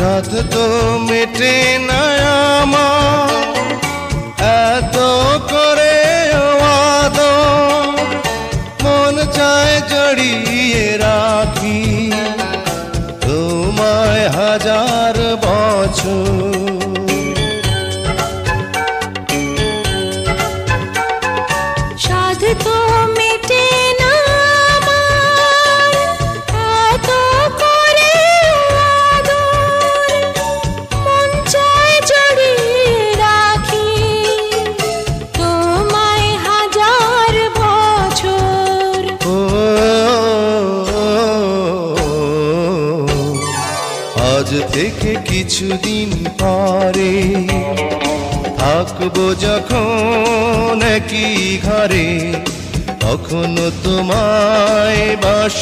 সাথ তো মেটে না আমার, এত করে আদর মন চায় জড়িয়ে রাখি তোমায় হাজার বছর। সাধ তো মেটে না আমার, এত করে আদর মন চায় জড়িয়ে রাখি তোমায় হাজার বছর। ও আজ থেকে কিছুদিন পরে থাকবো যখন একই ঘরে, তখনও তোমায় বাস